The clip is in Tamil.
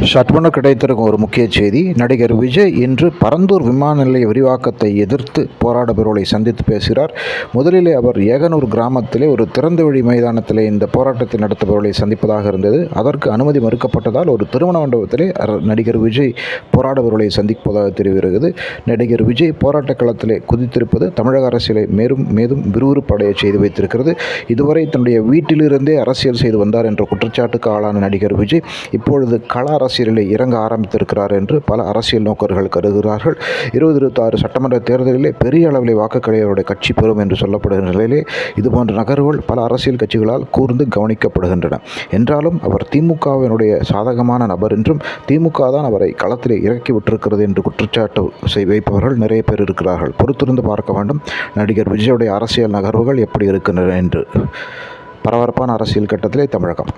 சற்றுமுன் கிடைத்திருக்கும் ஒரு முக்கிய செய்தி. நடிகர் விஜய் இன்று பரந்தூர் விமான நிலைய விரிவாக்கத்தை எதிர்த்து போராடுபவர்களை சந்தித்து பேசுகிறார். முதலிலே அவர் ஏகனூர் கிராமத்திலே ஒரு திறந்தவெளி மைதானத்திலே இந்த போராட்டத்தை நடத்துபவர்களை சந்திப்பதாக இருந்தது. அதற்கு அனுமதி மறுக்கப்பட்டதால் ஒரு திருமண மண்டபத்திலே நடிகர் விஜய் போராடுபவர்களை சந்திப்பதாக தெரிவிக்கிறது. நடிகர் விஜய் போராட்ட களத்திலே குதித்திருப்பது தமிழக அரசியலை மேலும் மேலும் விறுவிறுப்படைய செய்து வைத்திருக்கிறது. இதுவரை தன்னுடைய வீட்டிலிருந்தே அரசியல் செய்து வந்தார் என்ற குற்றச்சாட்டுக்கு ஆளான நடிகர் விஜய் இப்பொழுது கள அரசியலில் இறங்க ஆரம்பித்திருக்கிறார் என்று பல அரசியல் நோக்கர்கள் கருதுகிறார்கள். 2026 சட்டமன்ற தேர்தலிலே பெரிய அளவில் வாக்குகளை அவருடைய கட்சி பெறும் என்று சொல்லப்படுகிற நிலையிலே இதுபோன்ற நகர்வுகள் பல அரசியல் கட்சிகளால் கூர்ந்து கவனிக்கப்படுகின்றன. என்றாலும் அவர் திமுகவினுடைய சாதகமான நபர் என்றும் திமுக தான் அவரை களத்திலே இறக்கி விட்டிருக்கிறது என்று குற்றச்சாட்டு வைப்பவர்கள் நிறைய பேர் இருக்கிறார்கள். பொறுத்திருந்து பார்க்க வேண்டும் நடிகர் விஜயுடைய அரசியல் நகர்வுகள் எப்படி இருக்கின்றன என்று. பரபரப்பான அரசியல் கட்டத்திலே தமிழகம்.